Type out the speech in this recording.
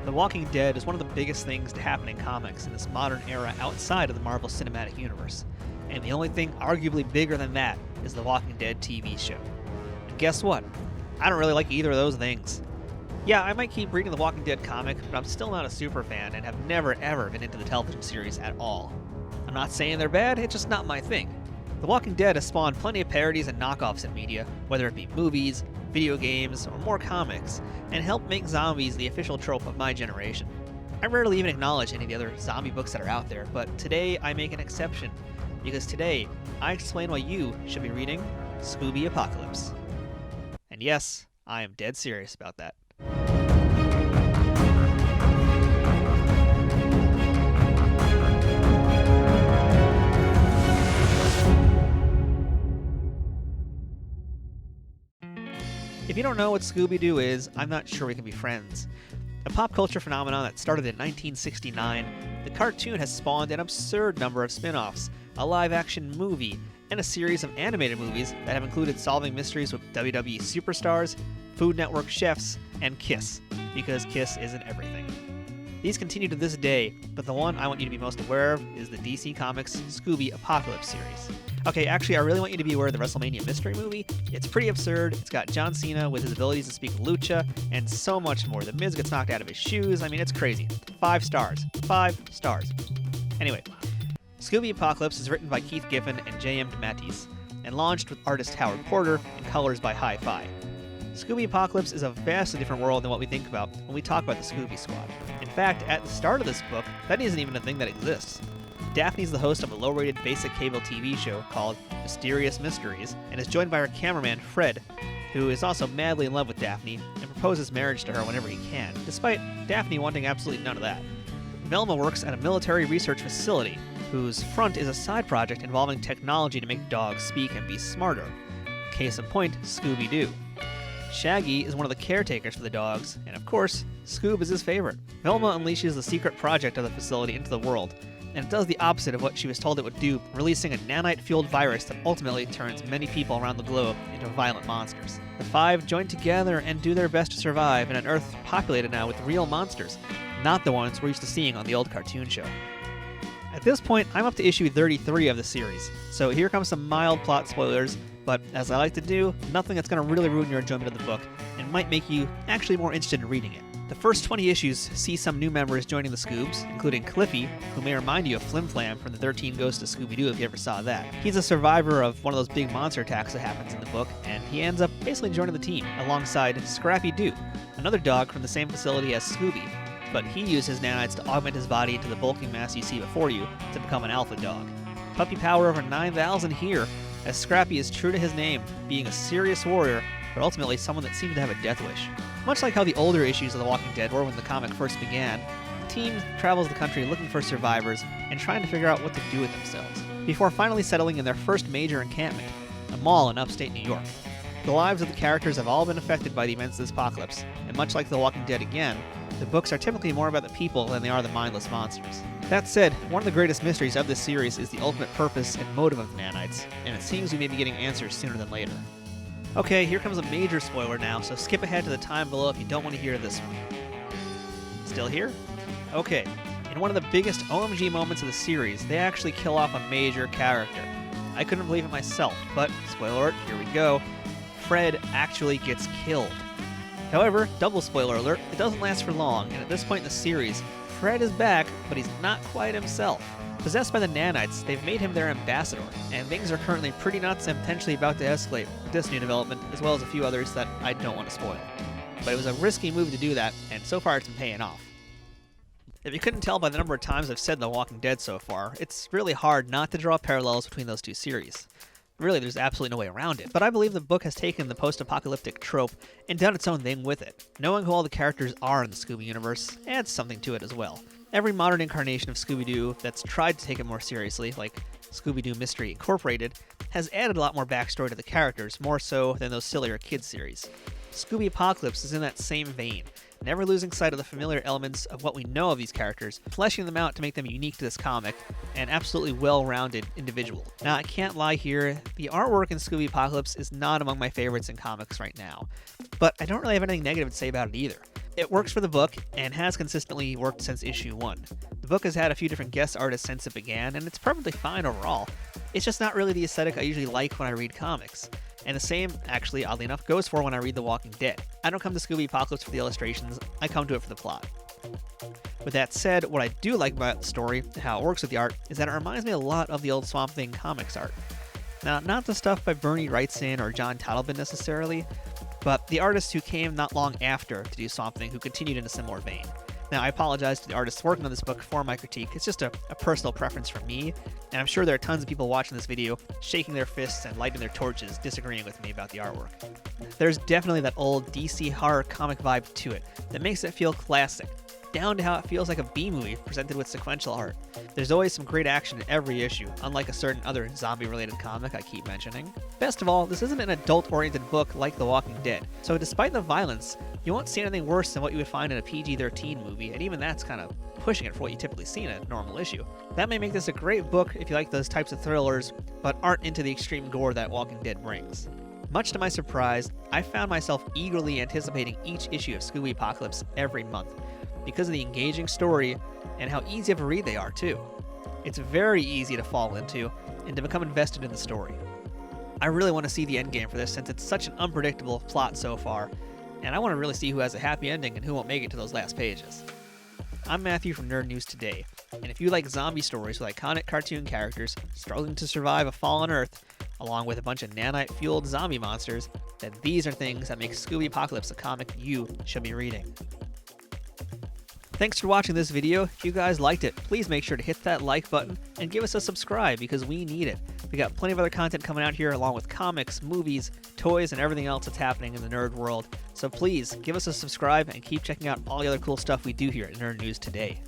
The Walking Dead is one of the biggest things to happen in comics in this modern era outside of the Marvel Cinematic Universe. And the only thing arguably bigger than that is the Walking Dead TV show. And guess what? I don't really like either of those things. Yeah, I might keep reading the Walking Dead comic, but I'm still not a super fan and have never ever been into the television series at all. I'm not saying they're bad, it's just not my thing. The Walking Dead has spawned plenty of parodies and knockoffs in media, whether it be movies, video games, or more comics, and helped make zombies the official trope of my generation. I rarely even acknowledge any of the other zombie books that are out there, but today I make an exception, because today I explain why you should be reading Scooby Apocalypse. And yes, I am dead serious about that. If you don't know what Scooby-Doo is, I'm not sure we can be friends. A pop culture phenomenon that started in 1969, the cartoon has spawned an absurd number of spin-offs, a live-action movie, and a series of animated movies that have included solving mysteries with WWE superstars, Food Network chefs, and Kiss, because Kiss isn't everything. These continue to this day, but the one I want you to be most aware of is the DC Comics Scooby Apocalypse series. Okay, actually, I really want you to be aware of the WrestleMania mystery movie. It's pretty absurd. It's got John Cena with his abilities to speak lucha, and so much more. The Miz gets knocked out of his shoes. I mean, it's crazy. 5 stars. 5 stars. Anyway, Scooby Apocalypse is written by Keith Giffen and J.M. DeMatteis, and launched with artist Howard Porter and colors by Hi-Fi. Scooby Apocalypse is a vastly different world than what we think about when we talk about the Scooby Squad. In fact, at the start of this book, that isn't even a thing that exists. Daphne's the host of a low-rated basic cable TV show called Mysterious Mysteries, and is joined by her cameraman, Fred, who is also madly in love with Daphne and proposes marriage to her whenever he can, despite Daphne wanting absolutely none of that. Velma works at a military research facility, whose front is a side project involving technology to make dogs speak and be smarter. Case in point, Scooby-Doo. Shaggy is one of the caretakers for the dogs, and of course, Scoob is his favorite. Velma unleashes the secret project of the facility into the world, and it does the opposite of what she was told it would do, releasing a nanite-fueled virus that ultimately turns many people around the globe into violent monsters. The 5 join together and do their best to survive in an Earth populated now with real monsters, not the ones we're used to seeing on the old cartoon show. At this point, I'm up to issue 33 of the series, so here comes some mild plot spoilers, but as I like to do, nothing that's going to really ruin your enjoyment of the book, and might make you actually more interested in reading it. The first 20 issues see some new members joining the Scoobs, including Cliffy, who may remind you of Flim Flam from the 13 Ghosts of Scooby-Doo if you ever saw that. He's a survivor of one of those big monster attacks that happens in the book, and he ends up basically joining the team, alongside Scrappy Doo, another dog from the same facility as Scooby, but he used his nanites to augment his body into the bulking mass you see before you to become an alpha dog. Puppy power over 9,000 here, as Scrappy is true to his name, being a serious warrior, but ultimately someone that seemed to have a death wish. Much like how the older issues of The Walking Dead were when the comic first began, the team travels the country looking for survivors and trying to figure out what to do with themselves, before finally settling in their first major encampment, a mall in upstate New York. The lives of the characters have all been affected by the events of this apocalypse, and much like The Walking Dead again, the books are typically more about the people than they are the mindless monsters. That said, one of the greatest mysteries of this series is the ultimate purpose and motive of the nanites, and it seems we may be getting answers sooner than later. Okay, here comes a major spoiler now, so skip ahead to the time below if you don't want to hear this one. Still here? Okay, in one of the biggest OMG moments of the series, they actually kill off a major character. I couldn't believe it myself, but, spoiler alert, here we go. Fred actually gets killed. However, double spoiler alert, it doesn't last for long, and at this point in the series, Fred is back, but he's not quite himself. Possessed by the nanites, they've made him their ambassador, and things are currently pretty nuts and potentially about to escalate with this new development, as well as a few others that I don't want to spoil. But it was a risky move to do that, and so far it's been paying off. If you couldn't tell by the number of times I've said The Walking Dead so far, it's really hard not to draw parallels between those two series. Really, there's absolutely no way around it, but I believe the book has taken the post-apocalyptic trope and done its own thing with it. Knowing who all the characters are in the Scooby universe adds something to it as well. Every modern incarnation of Scooby-Doo that's tried to take it more seriously, like Scooby-Doo Mystery Incorporated, has added a lot more backstory to the characters, more so than those sillier kids series. Scooby Apocalypse is in that same vein, never losing sight of the familiar elements of what we know of these characters, fleshing them out to make them unique to this comic, and absolutely well-rounded individual. Now, I can't lie here, the artwork in Scooby Apocalypse is not among my favorites in comics right now, but I don't really have anything negative to say about it either. It works for the book and has consistently worked since issue 1. The book has had a few different guest artists since it began, and it's perfectly fine overall. It's just not really the aesthetic I usually like when I read comics. And the same, actually, oddly enough, goes for when I read The Walking Dead. I don't come to Scooby Apocalypse for the illustrations, I come to it for the plot. With that said, what I do like about the story, and how it works with the art, is that it reminds me a lot of the old Swamp Thing comics art. Now, not the stuff by Bernie Wrightson or John Totleben necessarily, but the artists who came not long after to do Swamp Thing who continued in a similar vein. Now, I apologize to the artists working on this book for my critique. It's just a personal preference from me, and I'm sure there are tons of people watching this video shaking their fists and lighting their torches, disagreeing with me about the artwork. There's definitely that old DC horror comic vibe to it that makes it feel classic, down to how it feels like a B-movie presented with sequential art. There's always some great action in every issue, unlike a certain other zombie-related comic I keep mentioning. Best of all, this isn't an adult-oriented book like The Walking Dead, so despite the violence, you won't see anything worse than what you would find in a PG-13 movie, and even that's kind of pushing it for what you typically see in a normal issue. That may make this a great book if you like those types of thrillers, but aren't into the extreme gore that Walking Dead brings. Much to my surprise, I found myself eagerly anticipating each issue of Scooby Apocalypse every month, because of the engaging story and how easy of a read they are too. It's very easy to fall into and to become invested in the story. I really want to see the endgame for this since it's such an unpredictable plot so far, and I want to really see who has a happy ending and who won't make it to those last pages. I'm Matthew from Nerd News Today, and if you like zombie stories with iconic cartoon characters struggling to survive a fallen Earth, along with a bunch of nanite-fueled zombie monsters, then these are things that make Scooby Apocalypse a comic you should be reading. Thanks for watching this video. If you guys liked it, please make sure to hit that like button and give us a subscribe because we need it. We got plenty of other content coming out here along with comics, movies, toys, and everything else that's happening in the nerd world. So please give us a subscribe and keep checking out all the other cool stuff we do here at Nerd News Today.